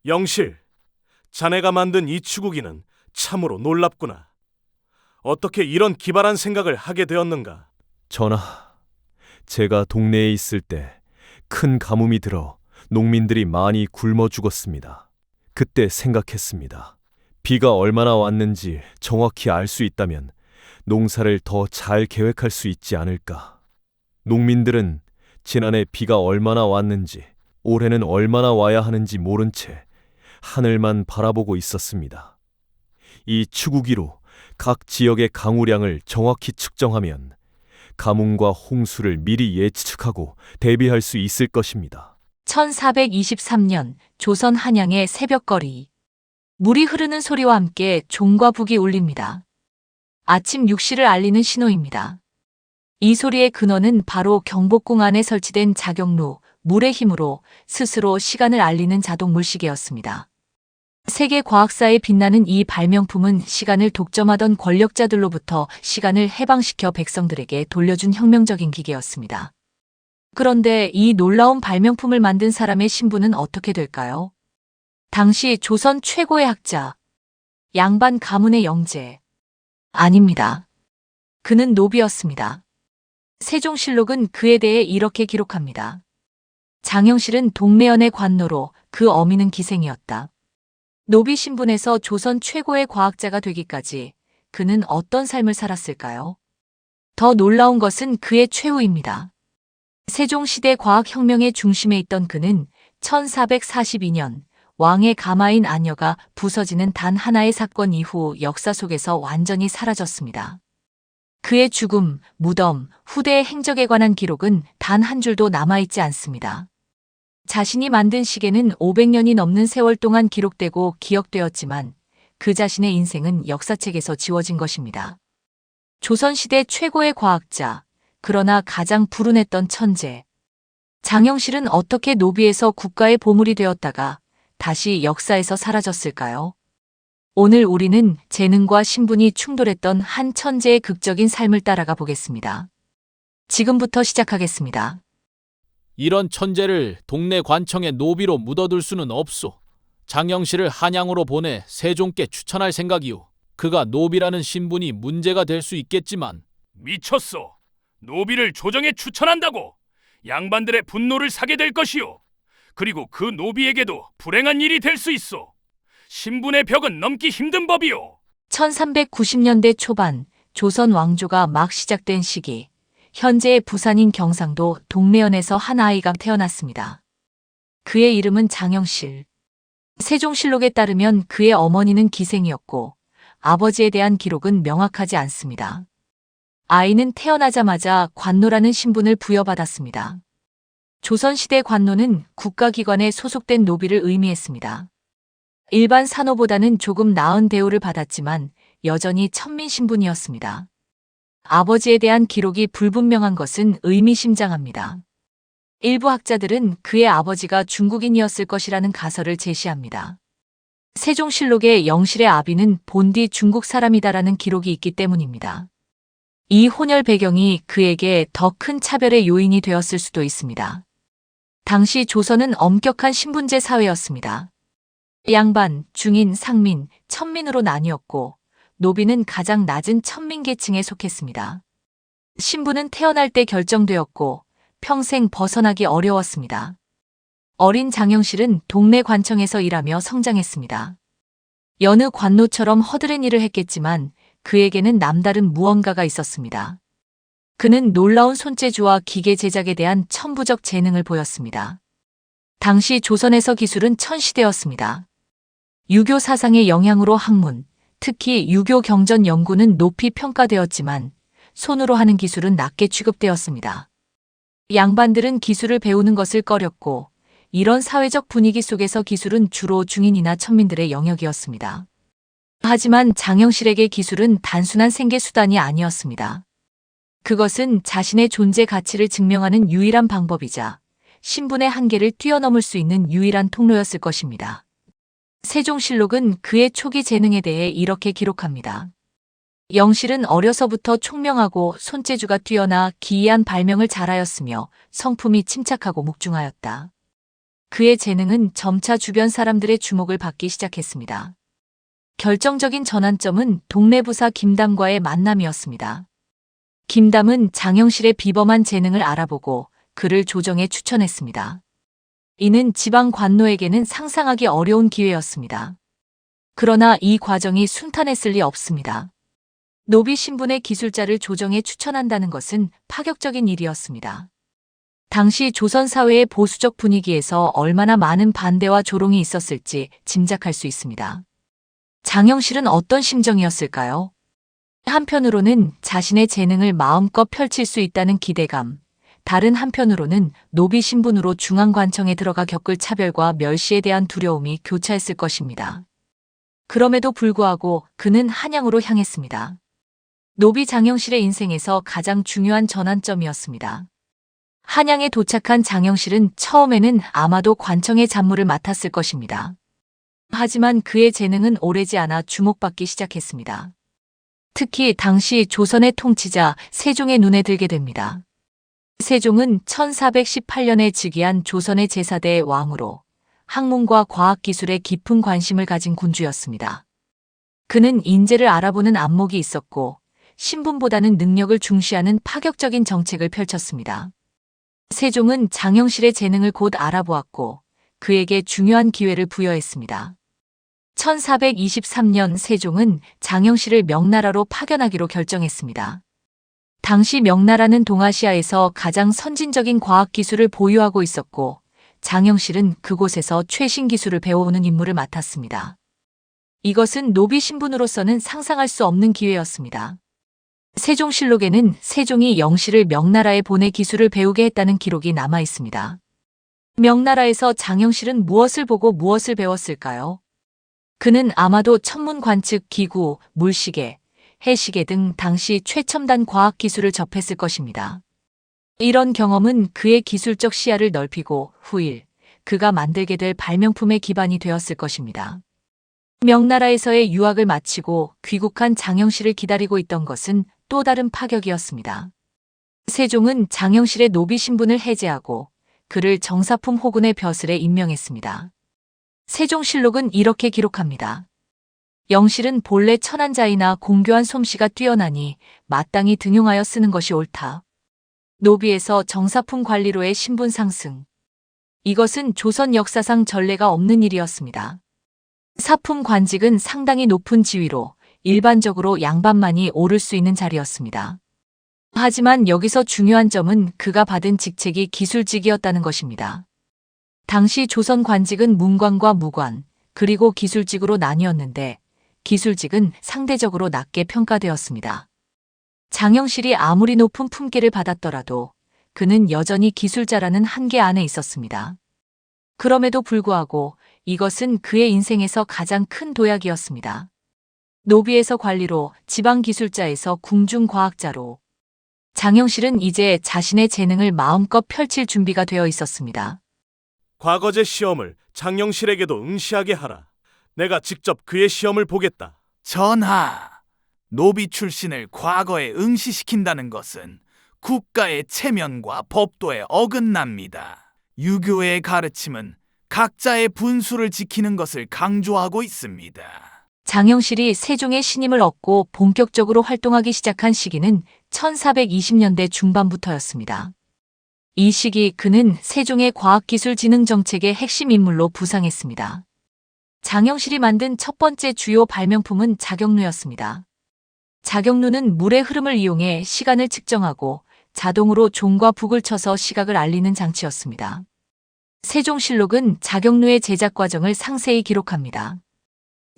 영실, 자네가 만든 이 추구기는 참으로 놀랍구나. 어떻게 이런 기발한 생각을 하게 되었는가? 전하, 제가 동네에 있을 때 큰 가뭄이 들어 농민들이 많이 굶어 죽었습니다. 그때 생각했습니다. 비가 얼마나 왔는지 정확히 알 수 있다면 농사를 더 잘 계획할 수 있지 않을까. 농민들은 지난해 비가 얼마나 왔는지, 올해는 얼마나 와야 하는지 모른 채 하늘만 바라보고 있었습니다. 이 추구기로 각 지역의 강우량을 정확히 측정하면 가뭄과 홍수를 미리 예측하고 대비할 수 있을 것입니다. 1423년 조선 한양의 새벽거리. 물이 흐르는 소리와 함께 종과 북이 울립니다. 아침 6시를 알리는 신호입니다. 이 소리의 근원은 바로 경복궁 안에 설치된 자경루, 물의 힘으로 스스로 시간을 알리는 자동 물시계였습니다. 세계 과학사에 빛나는 이 발명품은 시간을 독점하던 권력자들로부터 시간을 해방시켜 백성들에게 돌려준 혁명적인 기계였습니다. 그런데 이 놀라운 발명품을 만든 사람의 신분은 어떻게 될까요? 당시 조선 최고의 학자, 양반 가문의 영재. 아닙니다. 그는 노비였습니다. 세종실록은 그에 대해 이렇게 기록합니다. 장영실은 동매연의 관노로 그 어미는 기생이었다. 노비 신분에서 조선 최고의 과학자가 되기까지 그는 어떤 삶을 살았을까요? 더 놀라운 것은 그의 최후입니다. 세종시대 과학혁명의 중심에 있던 그는 1442년 왕의 가마인 아녀가 부서지는 단 하나의 사건 이후 역사 속에서 완전히 사라졌습니다. 그의 죽음, 무덤, 후대의 행적에 관한 기록은 단 한 줄도 남아있지 않습니다. 자신이 만든 시계는 500년이 넘는 세월 동안 기록되고 기억되었지만 그 자신의 인생은 역사책에서 지워진 것입니다. 조선시대 최고의 과학자, 그러나 가장 불운했던 천재. 장영실은 어떻게 노비에서 국가의 보물이 되었다가 다시 역사에서 사라졌을까요? 오늘 우리는 재능과 신분이 충돌했던 한 천재의 극적인 삶을 따라가 보겠습니다. 지금부터 시작하겠습니다. 이런 천재를 동네 관청의 노비로 묻어둘 수는 없소. 장영실을 한양으로 보내 세종께 추천할 생각이오. 그가 노비라는 신분이 문제가 될 수 있겠지만. 미쳤소. 노비를 조정에 추천한다고 양반들의 분노를 사게 될 것이오. 그리고 그 노비에게도 불행한 일이 될 수 있어. 신분의 벽은 넘기 힘든 법이오. 1390년대 초반 조선 왕조가 막 시작된 시기, 현재의 부산인 경상도 동래연에서 한 아이가 태어났습니다. 그의 이름은 장영실. 세종실록에 따르면 그의 어머니는 기생이었고 아버지에 대한 기록은 명확하지 않습니다. 아이는 태어나자마자 관노라는 신분을 부여받았습니다. 조선시대 관노는 국가기관에 소속된 노비를 의미했습니다. 일반 산호보다는 조금 나은 대우를 받았지만 여전히 천민 신분이었습니다. 아버지에 대한 기록이 불분명한 것은 의미심장합니다. 일부 학자들은 그의 아버지가 중국인이었을 것이라는 가설을 제시합니다. 세종실록에 영실의 아비는 본디 중국 사람이다라는 기록이 있기 때문입니다. 이 혼혈 배경이 그에게 더 큰 차별의 요인이 되었을 수도 있습니다. 당시 조선은 엄격한 신분제 사회였습니다. 양반, 중인, 상민, 천민으로 나뉘었고 노비는 가장 낮은 천민계층에 속했습니다. 신분은 태어날 때 결정되었고 평생 벗어나기 어려웠습니다. 어린 장영실은 동네 관청에서 일하며 성장했습니다. 여느 관노처럼 허드렛 일을 했겠지만 그에게는 남다른 무언가가 있었습니다. 그는 놀라운 손재주와 기계 제작에 대한 천부적 재능을 보였습니다. 당시 조선에서 기술은 천시되었습니다. 유교 사상의 영향으로 학문, 특히 유교 경전 연구는 높이 평가되었지만 손으로 하는 기술은 낮게 취급되었습니다. 양반들은 기술을 배우는 것을 꺼렸고 이런 사회적 분위기 속에서 기술은 주로 중인이나 천민들의 영역이었습니다. 하지만 장영실에게 기술은 단순한 생계수단이 아니었습니다. 그것은 자신의 존재 가치를 증명하는 유일한 방법이자 신분의 한계를 뛰어넘을 수 있는 유일한 통로였을 것입니다. 세종실록은 그의 초기 재능에 대해 이렇게 기록합니다. 영실은 어려서부터 총명하고 손재주가 뛰어나 기이한 발명을 잘하였으며 성품이 침착하고 묵중하였다. 그의 재능은 점차 주변 사람들의 주목을 받기 시작했습니다. 결정적인 전환점은 동네 부사 김담과의 만남이었습니다. 김담은 장영실의 비범한 재능을 알아보고 그를 조정에 추천했습니다. 이는 지방 관노에게는 상상하기 어려운 기회였습니다. 그러나 이 과정이 순탄했을 리 없습니다. 노비 신분의 기술자를 조정에 추천한다는 것은 파격적인 일이었습니다. 당시 조선 사회의 보수적 분위기에서 얼마나 많은 반대와 조롱이 있었을지 짐작할 수 있습니다. 장영실은 어떤 심정이었을까요? 한편으로는 자신의 재능을 마음껏 펼칠 수 있다는 기대감, 다른 한편으로는 노비 신분으로 중앙관청에 들어가 겪을 차별과 멸시에 대한 두려움이 교차했을 것입니다. 그럼에도 불구하고 그는 한양으로 향했습니다. 노비 장영실의 인생에서 가장 중요한 전환점이었습니다. 한양에 도착한 장영실은 처음에는 아마도 관청의 잡무를 맡았을 것입니다. 하지만 그의 재능은 오래지 않아 주목받기 시작했습니다. 특히 당시 조선의 통치자 세종의 눈에 들게 됩니다. 세종은 1418년에 즉위한 조선의 제4대 왕으로 학문과 과학기술에 깊은 관심을 가진 군주였습니다. 그는 인재를 알아보는 안목이 있었고 신분보다는 능력을 중시하는 파격적인 정책을 펼쳤습니다. 세종은 장영실의 재능을 곧 알아보았고 그에게 중요한 기회를 부여했습니다. 1423년 세종은 장영실을 명나라로 파견하기로 결정했습니다. 당시 명나라는 동아시아에서 가장 선진적인 과학기술을 보유하고 있었고 장영실은 그곳에서 최신 기술을 배워오는 임무를 맡았습니다. 이것은 노비 신분으로서는 상상할 수 없는 기회였습니다. 세종실록에는 세종이 영실을 명나라에 보내 기술을 배우게 했다는 기록이 남아 있습니다. 명나라에서 장영실은 무엇을 보고 무엇을 배웠을까요? 그는 아마도 천문 관측 기구, 물시계, 해시계 등 당시 최첨단 과학 기술을 접했을 것입니다. 이런 경험은 그의 기술적 시야를 넓히고 후일 그가 만들게 될 발명품의 기반이 되었을 것입니다. 명나라에서의 유학을 마치고 귀국한 장영실을 기다리고 있던 것은 또 다른 파격이었습니다. 세종은 장영실의 노비 신분을 해제하고 그를 정사품 호군의 벼슬에 임명했습니다. 세종실록은 이렇게 기록합니다. 영실은 본래 천한자이나 공교한 솜씨가 뛰어나니 마땅히 등용하여 쓰는 것이 옳다. 노비에서 정사품 관리로의 신분 상승. 이것은 조선 역사상 전례가 없는 일이었습니다. 사품 관직은 상당히 높은 지위로 일반적으로 양반만이 오를 수 있는 자리였습니다. 하지만 여기서 중요한 점은 그가 받은 직책이 기술직이었다는 것입니다. 당시 조선 관직은 문관과 무관, 그리고 기술직으로 나뉘었는데 기술직은 상대적으로 낮게 평가되었습니다. 장영실이 아무리 높은 품계를 받았더라도 그는 여전히 기술자라는 한계 안에 있었습니다. 그럼에도 불구하고 이것은 그의 인생에서 가장 큰 도약이었습니다. 노비에서 관리로, 지방기술자에서 궁중과학자로. 장영실은 이제 자신의 재능을 마음껏 펼칠 준비가 되어 있었습니다. 과거제 시험을 장영실에게도 응시하게 하라. 내가 직접 그의 시험을 보겠다. 전하, 노비 출신을 과거에 응시시킨다는 것은 국가의 체면과 법도에 어긋납니다. 유교의 가르침은 각자의 분수를 지키는 것을 강조하고 있습니다. 장영실이 세종의 신임을 얻고 본격적으로 활동하기 시작한 시기는 1420년대 중반부터였습니다. 이 시기 그는 세종의 과학기술진흥정책의 핵심 인물로 부상했습니다. 장영실이 만든 첫 번째 주요 발명품은 자격루였습니다. 자격루는 물의 흐름을 이용해 시간을 측정하고 자동으로 종과 북을 쳐서 시각을 알리는 장치였습니다. 세종실록은 자격루의 제작 과정을 상세히 기록합니다.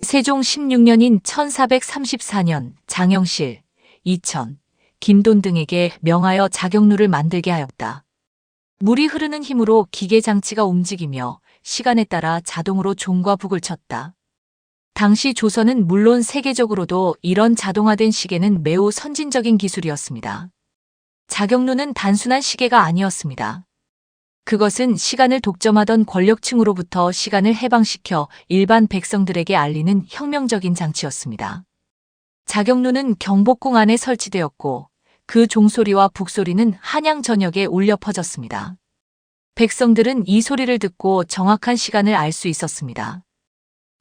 세종 16년인 1434년 장영실, 이천, 김돈 등에게 명하여 자격루를 만들게 하였다. 물이 흐르는 힘으로 기계 장치가 움직이며 시간에 따라 자동으로 종과 북을 쳤다. 당시 조선은 물론 세계적으로도 이런 자동화된 시계는 매우 선진적인 기술이었습니다. 자격루는 단순한 시계가 아니었습니다. 그것은 시간을 독점하던 권력층으로부터 시간을 해방시켜 일반 백성들에게 알리는 혁명적인 장치였습니다. 자격루는 경복궁 안에 설치되었고 그 종소리와 북소리는 한양 전역에 울려 퍼졌습니다. 백성들은 이 소리를 듣고 정확한 시간을 알 수 있었습니다.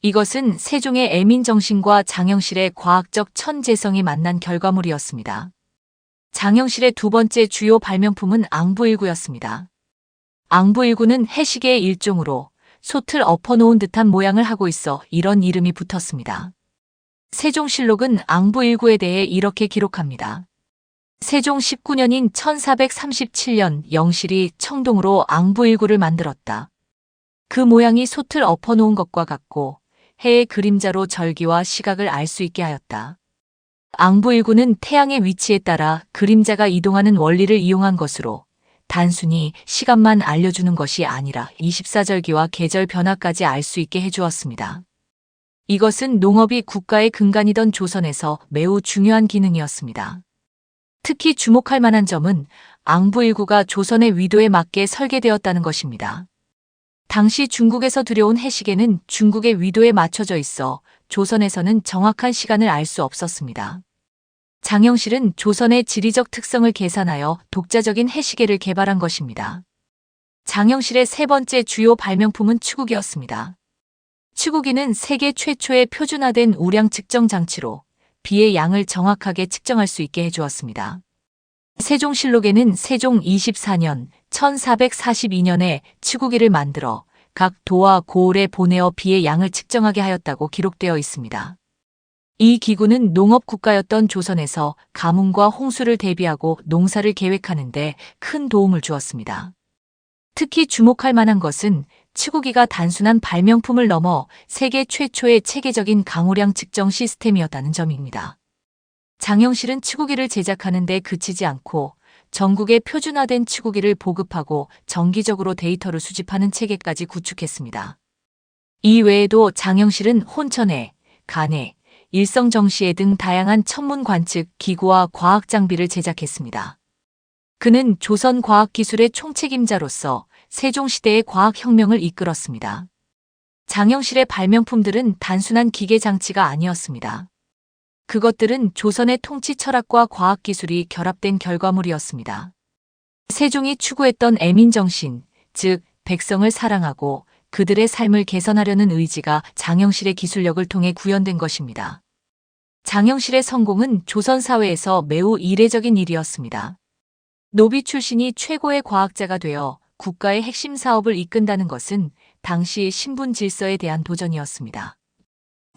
이것은 세종의 애민정신과 장영실의 과학적 천재성이 만난 결과물이었습니다. 장영실의 두 번째 주요 발명품은 앙부일구였습니다. 앙부일구는 해시계의 일종으로 솥을 엎어놓은 듯한 모양을 하고 있어 이런 이름이 붙었습니다. 세종실록은 앙부일구에 대해 이렇게 기록합니다. 세종 19년인 1437년 영실이 청동으로 앙부일구를 만들었다. 그 모양이 솥을 엎어놓은 것과 같고 해의 그림자로 절기와 시각을 알 수 있게 하였다. 앙부일구는 태양의 위치에 따라 그림자가 이동하는 원리를 이용한 것으로 단순히 시간만 알려주는 것이 아니라 24절기와 계절 변화까지 알 수 있게 해주었습니다. 이것은 농업이 국가의 근간이던 조선에서 매우 중요한 기능이었습니다. 특히 주목할 만한 점은 앙부일구가 조선의 위도에 맞게 설계되었다는 것입니다. 당시 중국에서 들여온 해시계는 중국의 위도에 맞춰져 있어 조선에서는 정확한 시간을 알 수 없었습니다. 장영실은 조선의 지리적 특성을 계산하여 독자적인 해시계를 개발한 것입니다. 장영실의 세 번째 주요 발명품은 추구기였습니다. 추구기는 세계 최초의 표준화된 우량 측정 장치로 비의 양을 정확하게 측정할 수 있게 해주었습니다. 세종실록에는 세종 24년 1442년에 추구기를 만들어 각 도와 고을에 보내어 비의 양을 측정하게 하였다고 기록되어 있습니다. 이 기구는 농업국가였던 조선에서 가뭄과 홍수를 대비하고 농사를 계획하는 데 큰 도움을 주었습니다. 특히 주목할 만한 것은 추구기가 단순한 발명품을 넘어 세계 최초의 체계적인 강우량 측정 시스템이었다는 점입니다. 장영실은 추구기를 제작하는 데 그치지 않고 전국에 표준화된 추구기를 보급하고 정기적으로 데이터를 수집하는 체계까지 구축했습니다. 이 외에도 장영실은 혼천해, 간해, 일성정시해 등 다양한 천문 관측 기구와 과학 장비를 제작했습니다. 그는 조선 과학기술의 총책임자로서 세종시대의 과학혁명을 이끌었습니다. 장영실의 발명품들은 단순한 기계 장치가 아니었습니다. 그것들은 조선의 통치 철학과 과학기술이 결합된 결과물이었습니다. 세종이 추구했던 애민정신, 즉 백성을 사랑하고 그들의 삶을 개선하려는 의지가 장영실의 기술력을 통해 구현된 것입니다. 장영실의 성공은 조선 사회에서 매우 이례적인 일이었습니다. 노비 출신이 최고의 과학자가 되어 국가의 핵심 사업을 이끈다는 것은 당시 신분 질서에 대한 도전이었습니다.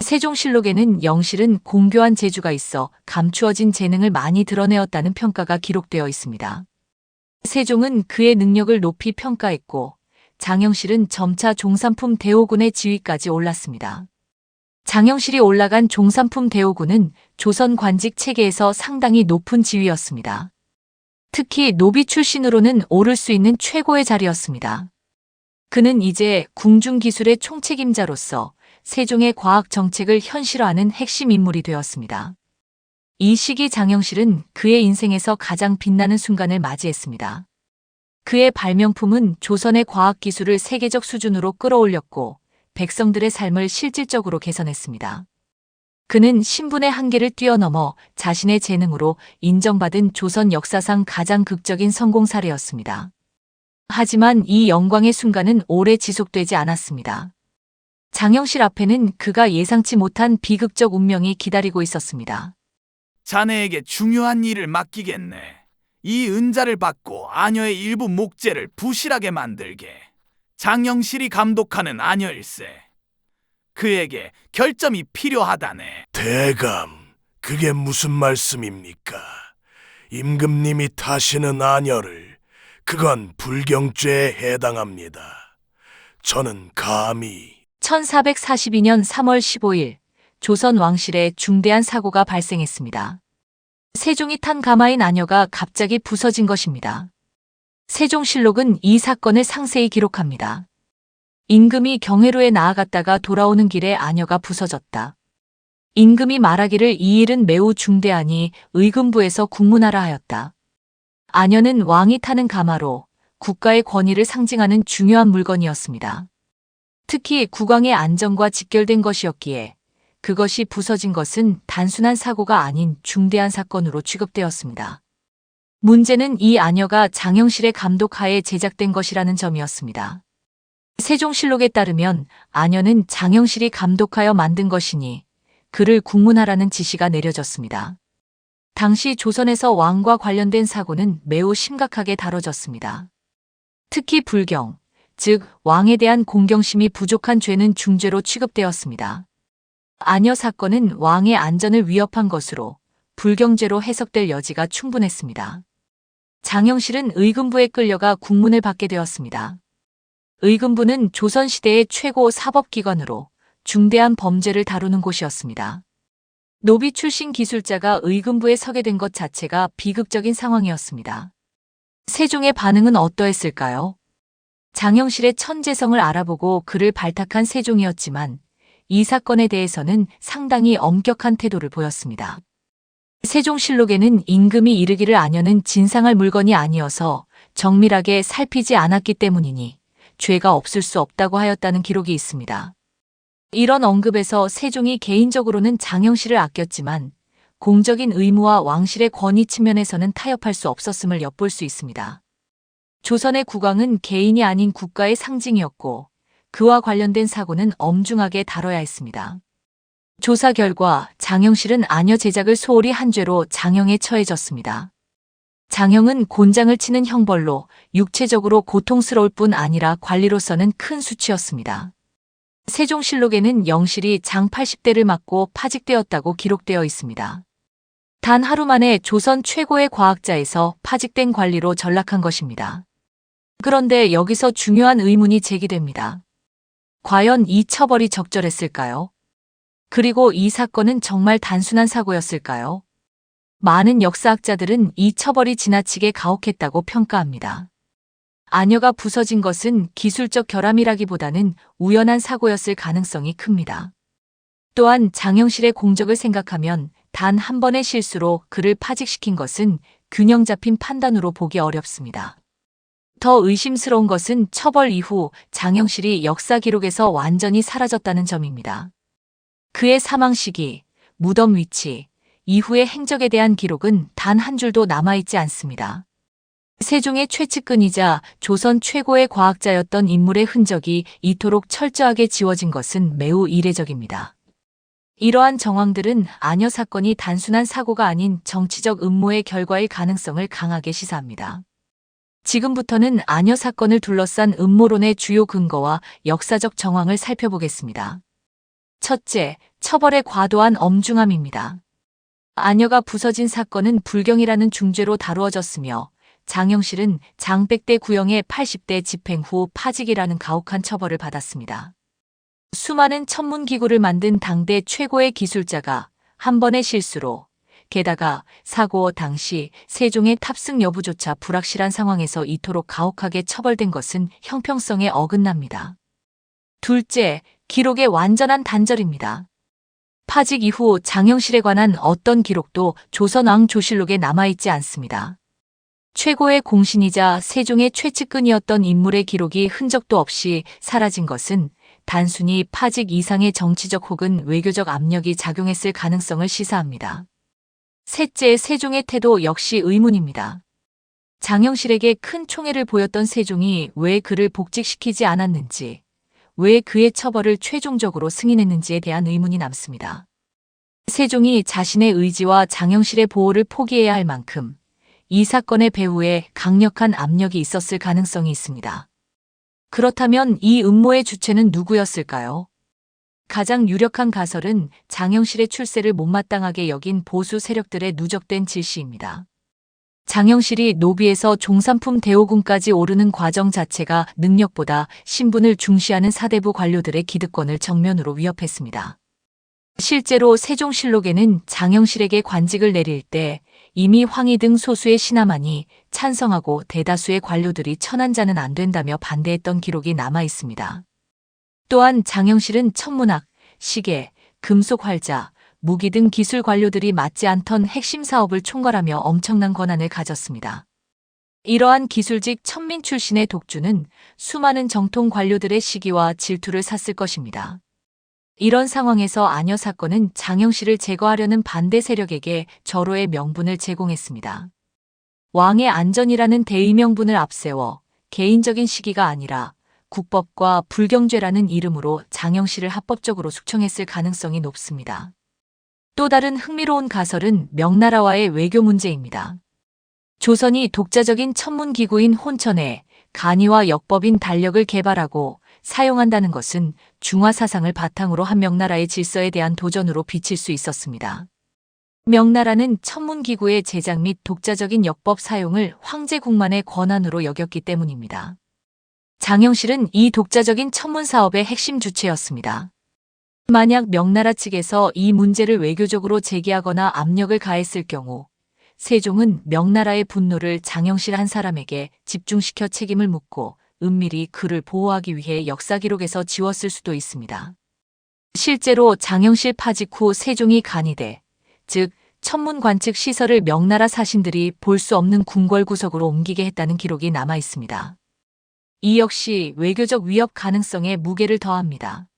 세종실록에는 영실은 공교한 재주가 있어 감추어진 재능을 많이 드러내었다는 평가가 기록되어 있습니다. 세종은 그의 능력을 높이 평가했고 장영실은 점차 종산품 대호군의 지위까지 올랐습니다. 장영실이 올라간 종산품 대호군은 조선 관직 체계에서 상당히 높은 지위였습니다. 특히 노비 출신으로는 오를 수 있는 최고의 자리였습니다. 그는 이제 궁중기술의 총책임자로서 세종의 과학 정책을 현실화하는 핵심 인물이 되었습니다. 이 시기 장영실은 그의 인생에서 가장 빛나는 순간을 맞이했습니다. 그의 발명품은 조선의 과학기술을 세계적 수준으로 끌어올렸고 백성들의 삶을 실질적으로 개선했습니다. 그는 신분의 한계를 뛰어넘어 자신의 재능으로 인정받은 조선 역사상 가장 극적인 성공 사례였습니다. 하지만 이 영광의 순간은 오래 지속되지 않았습니다. 장영실 앞에는 그가 예상치 못한 비극적 운명이 기다리고 있었습니다. 자네에게 중요한 일을 맡기겠네. 이 은자를 받고 아녀의 일부 목재를 부실하게 만들게. 장영실이 감독하는 아녀일세. 그에게 결점이 필요하다네. 대감, 그게 무슨 말씀입니까? 임금님이 타시는 아녀를, 그건 불경죄에 해당합니다. 저는 감히 1442년 3월 15일 조선 왕실에 중대한 사고가 발생했습니다. 세종이 탄 가마인 아녀가 갑자기 부서진 것입니다. 세종실록은 이 사건을 상세히 기록합니다. 임금이 경회로에 나아갔다가 돌아오는 길에 아녀가 부서졌다. 임금이 말하기를 이 일은 매우 중대하니 의금부에서 국문하라 하였다. 아녀는 왕이 타는 가마로 국가의 권위를 상징하는 중요한 물건이었습니다. 특히 국왕의 안전과 직결된 것이었기에 그것이 부서진 것은 단순한 사고가 아닌 중대한 사건으로 취급되었습니다. 문제는 이 아녀가 장영실의 감독하에 제작된 것이라는 점이었습니다. 세종실록에 따르면 아녀는 장영실이 감독하여 만든 것이니 그를 국문하라는 지시가 내려졌습니다. 당시 조선에서 왕과 관련된 사고는 매우 심각하게 다뤄졌습니다. 특히 불경, 즉 왕에 대한 공경심이 부족한 죄는 중죄로 취급되었습니다. 아녀 사건은 왕의 안전을 위협한 것으로 불경죄로 해석될 여지가 충분했습니다. 장영실은 의금부에 끌려가 국문을 받게 되었습니다. 의금부는 조선시대의 최고 사법기관으로 중대한 범죄를 다루는 곳이었습니다. 노비 출신 기술자가 의금부에 서게 된 것 자체가 비극적인 상황이었습니다. 세종의 반응은 어떠했을까요? 장영실의 천재성을 알아보고 그를 발탁한 세종이었지만 이 사건에 대해서는 상당히 엄격한 태도를 보였습니다. 세종실록에는 임금이 이르기를 아녀는 진상할 물건이 아니어서 정밀하게 살피지 않았기 때문이니 죄가 없을 수 없다고 하였다는 기록이 있습니다. 이런 언급에서 세종이 개인적으로는 장영실을 아꼈지만 공적인 의무와 왕실의 권위 측면에서는 타협할 수 없었음을 엿볼 수 있습니다. 조선의 국왕은 개인이 아닌 국가의 상징이었고 그와 관련된 사고는 엄중하게 다뤄야 했습니다. 조사 결과 장영실은 아녀 제작을 소홀히 한 죄로 장형에 처해졌습니다. 장형은 곤장을 치는 형벌로 육체적으로 고통스러울 뿐 아니라 관리로서는 큰 수치였습니다. 세종실록에는 영실이 장 80대를 맞고 파직되었다고 기록되어 있습니다. 단 하루 만에 조선 최고의 과학자에서 파직된 관리로 전락한 것입니다. 그런데 여기서 중요한 의문이 제기됩니다. 과연 이 처벌이 적절했을까요? 그리고 이 사건은 정말 단순한 사고였을까요? 많은 역사학자들은 이 처벌이 지나치게 가혹했다고 평가합니다. 아녀가 부서진 것은 기술적 결함이라기보다는 우연한 사고였을 가능성이 큽니다. 또한 장영실의 공적을 생각하면 단 한 번의 실수로 그를 파직시킨 것은 균형 잡힌 판단으로 보기 어렵습니다. 더 의심스러운 것은 처벌 이후 장영실이 역사 기록에서 완전히 사라졌다는 점입니다. 그의 사망 시기, 무덤 위치, 이후의 행적에 대한 기록은 단 한 줄도 남아있지 않습니다. 세종의 최측근이자 조선 최고의 과학자였던 인물의 흔적이 이토록 철저하게 지워진 것은 매우 이례적입니다. 이러한 정황들은 아녀 사건이 단순한 사고가 아닌 정치적 음모의 결과일 가능성을 강하게 시사합니다. 지금부터는 아녀 사건을 둘러싼 음모론의 주요 근거와 역사적 정황을 살펴보겠습니다. 첫째, 처벌의 과도한 엄중함입니다. 아녀가 부서진 사건은 불경이라는 중죄로 다루어졌으며 장영실은 장백대 구형의 80대 집행 후 파직이라는 가혹한 처벌을 받았습니다. 수많은 천문기구를 만든 당대 최고의 기술자가 한 번의 실수로, 게다가 사고 당시 세종의 탑승 여부조차 불확실한 상황에서 이토록 가혹하게 처벌된 것은 형평성에 어긋납니다. 둘째, 기록의 완전한 단절입니다. 파직 이후 장영실에 관한 어떤 기록도 조선왕 조실록에 남아있지 않습니다. 최고의 공신이자 세종의 최측근이었던 인물의 기록이 흔적도 없이 사라진 것은 단순히 파직 이상의 정치적 혹은 외교적 압력이 작용했을 가능성을 시사합니다. 셋째, 세종의 태도 역시 의문입니다. 장영실에게 큰 총애를 보였던 세종이 왜 그를 복직시키지 않았는지, 왜 그의 처벌을 최종적으로 승인했는지에 대한 의문이 남습니다. 세종이 자신의 의지와 장영실의 보호를 포기해야 할 만큼 이 사건의 배후에 강력한 압력이 있었을 가능성이 있습니다. 그렇다면 이 음모의 주체는 누구였을까요? 가장 유력한 가설은 장영실의 출세를 못마땅하게 여긴 보수 세력들의 누적된 질시입니다. 장영실이 노비에서 종산품 대오군까지 오르는 과정 자체가 능력보다 신분을 중시하는 사대부 관료들의 기득권을 정면으로 위협했습니다. 실제로 세종실록에는 장영실에게 관직을 내릴 때 이미 황희 등 소수의 신하만이 찬성하고 대다수의 관료들이 천한자는 안 된다며 반대했던 기록이 남아 있습니다. 또한 장영실은 천문학, 시계, 금속 활자, 무기 등 기술 관료들이 맞지 않던 핵심 사업을 총괄하며 엄청난 권한을 가졌습니다. 이러한 기술직 천민 출신의 독주는 수많은 정통 관료들의 시기와 질투를 샀을 것입니다. 이런 상황에서 아녀 사건은 장영실을 제거하려는 반대 세력에게 절호의 명분을 제공했습니다. 왕의 안전이라는 대의명분을 앞세워 개인적인 시기가 아니라 국법과 불경죄라는 이름으로 장영실을 합법적으로 숙청했을 가능성이 높습니다. 또 다른 흥미로운 가설은 명나라와의 외교 문제입니다. 조선이 독자적인 천문기구인 혼천에 간이와 역법인 달력을 개발하고 사용한다는 것은 중화 사상을 바탕으로 한 명나라의 질서에 대한 도전으로 비칠 수 있었습니다. 명나라는 천문기구의 제작 및 독자적인 역법 사용을 황제국만의 권한으로 여겼기 때문입니다. 장영실은 이 독자적인 천문 사업의 핵심 주체였습니다. 만약 명나라 측에서 이 문제를 외교적으로 제기하거나 압력을 가했을 경우 세종은 명나라의 분노를 장영실 한 사람에게 집중시켜 책임을 묻고 은밀히 그를 보호하기 위해 역사 기록에서 지웠을 수도 있습니다. 실제로 장영실 파직 후 세종이 간이대, 즉 천문 관측 시설을 명나라 사신들이 볼 수 없는 궁궐 구석으로 옮기게 했다는 기록이 남아 있습니다. 이 역시 외교적 위협 가능성에 무게를 더합니다.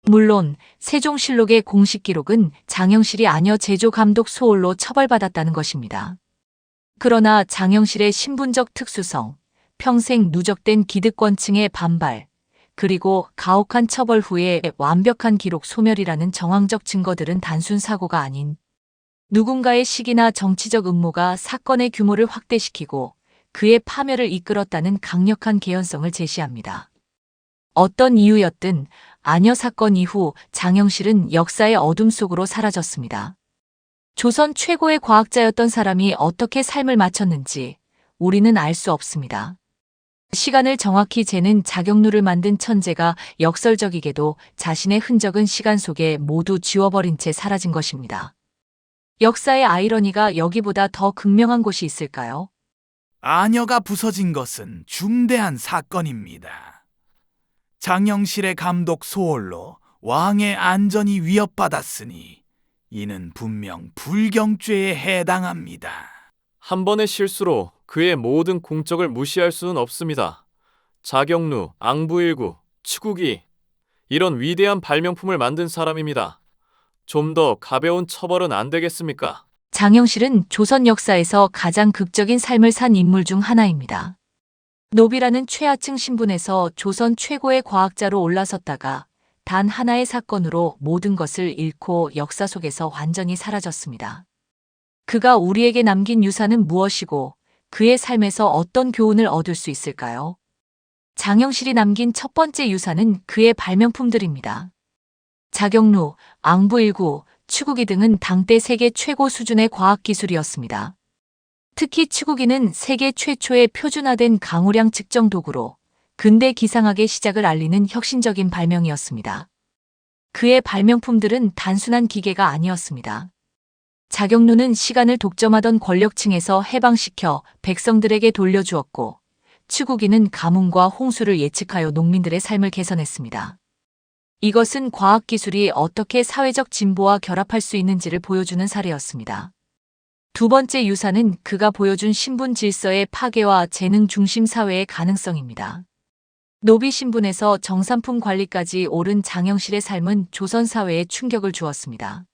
물론 세종실록의 공식 기록은 장영실이 아녀 제조 감독 소홀로 처벌받았다는 것입니다. 그러나 장영실의 신분적 특수성, 평생 누적된 기득권층의 반발, 그리고 가혹한 처벌 후에 완벽한 기록 소멸이라는 정황적 증거들은 단순 사고가 아닌 누군가의 시기나 정치적 음모가 사건의 규모를 확대시키고 그의 파멸을 이끌었다는 강력한 개연성을 제시합니다. 어떤 이유였든 아녀 사건 이후 장영실은 역사의 어둠 속으로 사라졌습니다. 조선 최고의 과학자였던 사람이 어떻게 삶을 마쳤는지 우리는 알 수 없습니다. 시간을 정확히 재는 자경루를 만든 천재가 역설적이게도 자신의 흔적은 시간 속에 모두 지워버린 채 사라진 것입니다. 역사의 아이러니가 여기보다 더 극명한 곳이 있을까요? 아녀가 부서진 것은 중대한 사건입니다. 장영실의 감독 소홀로 왕의 안전이 위협받았으니 이는 분명 불경죄에 해당합니다. 한 번의 실수로 그의 모든 공적을 무시할 수는 없습니다. 자경루, 앙부일구, 추국이 이런 위대한 발명품을 만든 사람입니다. 좀 더 가벼운 처벌은 안 되겠습니까? 장영실은 조선 역사에서 가장 극적인 삶을 산 인물 중 하나입니다. 노비라는 최하층 신분에서 조선 최고의 과학자로 올라섰다가 단 하나의 사건으로 모든 것을 잃고 역사 속에서 완전히 사라졌습니다. 그가 우리에게 남긴 유산은 무엇이고 그의 삶에서 어떤 교훈을 얻을 수 있을까요? 장영실이 남긴 첫 번째 유산은 그의 발명품들입니다. 자경루, 앙부일구, 추구기 등은 당대 세계 최고 수준의 과학기술이었습니다. 특히 추구기는 세계 최초의 표준화된 강우량 측정 도구로 근대 기상학의 시작을 알리는 혁신적인 발명이었습니다. 그의 발명품들은 단순한 기계가 아니었습니다. 자경루는 시간을 독점하던 권력층에서 해방시켜 백성들에게 돌려주었고, 추구기는 가뭄과 홍수를 예측하여 농민들의 삶을 개선했습니다. 이것은 과학기술이 어떻게 사회적 진보와 결합할 수 있는지를 보여주는 사례였습니다. 두 번째 유산은 그가 보여준 신분 질서의 파괴와 재능 중심 사회의 가능성입니다. 노비 신분에서 정산품 관리까지 오른 장영실의 삶은 조선 사회에 충격을 주었습니다.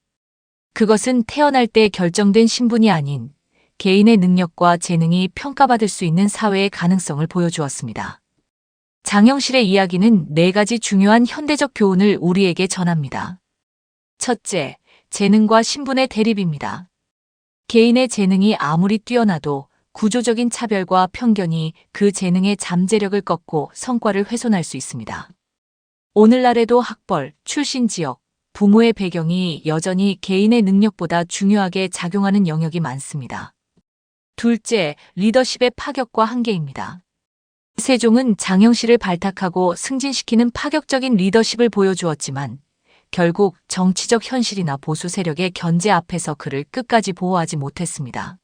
그것은 태어날 때 결정된 신분이 아닌 개인의 능력과 재능이 평가받을 수 있는 사회의 가능성을 보여주었습니다. 장영실의 이야기는 4가지 중요한 현대적 교훈을 우리에게 전합니다. 첫째, 재능과 신분의 대립입니다. 개인의 재능이 아무리 뛰어나도 구조적인 차별과 편견이 그 재능의 잠재력을 꺾고 성과를 훼손할 수 있습니다. 오늘날에도 학벌, 출신 지역, 부모의 배경이 여전히 개인의 능력보다 중요하게 작용하는 영역이 많습니다. 둘째, 리더십의 파격과 한계입니다. 세종은 장영실을 발탁하고 승진시키는 파격적인 리더십을 보여주었지만 결국 정치적 현실이나 보수 세력의 견제 앞에서 그를 끝까지 보호하지 못했습니다.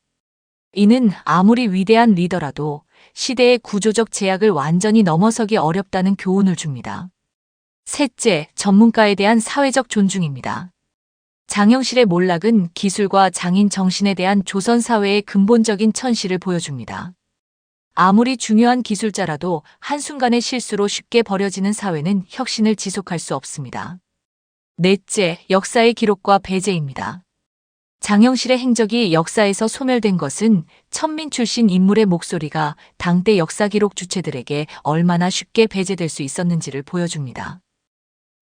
이는 아무리 위대한 리더라도 시대의 구조적 제약을 완전히 넘어서기 어렵다는 교훈을 줍니다. 셋째, 전문가에 대한 사회적 존중입니다. 장영실의 몰락은 기술과 장인 정신에 대한 조선 사회의 근본적인 천시를 보여줍니다. 아무리 중요한 기술자라도 한순간의 실수로 쉽게 버려지는 사회는 혁신을 지속할 수 없습니다. 넷째, 역사의 기록과 배제입니다. 장영실의 행적이 역사에서 소멸된 것은 천민 출신 인물의 목소리가 당대 역사 기록 주체들에게 얼마나 쉽게 배제될 수 있었는지를 보여줍니다.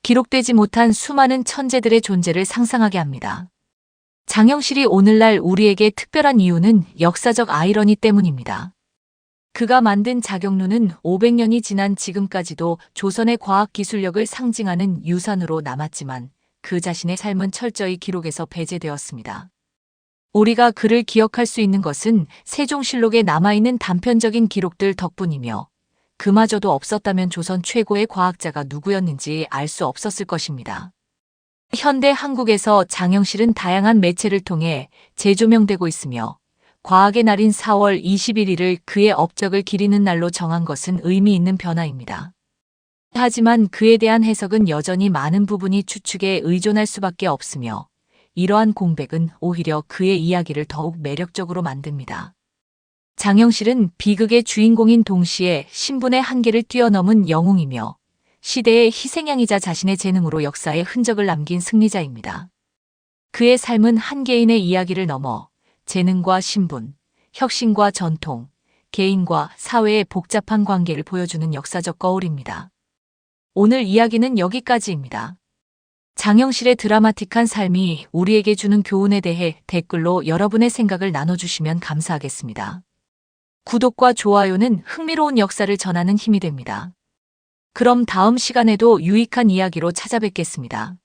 기록되지 못한 수많은 천재들의 존재를 상상하게 합니다. 장영실이 오늘날 우리에게 특별한 이유는 역사적 아이러니 때문입니다. 그가 만든 자경루는 500년이 지난 지금까지도 조선의 과학 기술력을 상징하는 유산으로 남았지만 그 자신의 삶은 철저히 기록에서 배제되었습니다. 우리가 그를 기억할 수 있는 것은 세종실록에 남아있는 단편적인 기록들 덕분이며 그마저도 없었다면 조선 최고의 과학자가 누구였는지 알 수 없었을 것입니다. 현대 한국에서 장영실은 다양한 매체를 통해 재조명되고 있으며 과학의 날인 4월 21일을 그의 업적을 기리는 날로 정한 것은 의미 있는 변화입니다. 하지만 그에 대한 해석은 여전히 많은 부분이 추측에 의존할 수밖에 없으며 이러한 공백은 오히려 그의 이야기를 더욱 매력적으로 만듭니다. 장영실은 비극의 주인공인 동시에 신분의 한계를 뛰어넘은 영웅이며 시대의 희생양이자 자신의 재능으로 역사에 흔적을 남긴 승리자입니다. 그의 삶은 한 개인의 이야기를 넘어 재능과 신분, 혁신과 전통, 개인과 사회의 복잡한 관계를 보여주는 역사적 거울입니다. 오늘 이야기는 여기까지입니다. 장영실의 드라마틱한 삶이 우리에게 주는 교훈에 대해 댓글로 여러분의 생각을 나눠주시면 감사하겠습니다. 구독과 좋아요는 흥미로운 역사를 전하는 힘이 됩니다. 그럼 다음 시간에도 유익한 이야기로 찾아뵙겠습니다.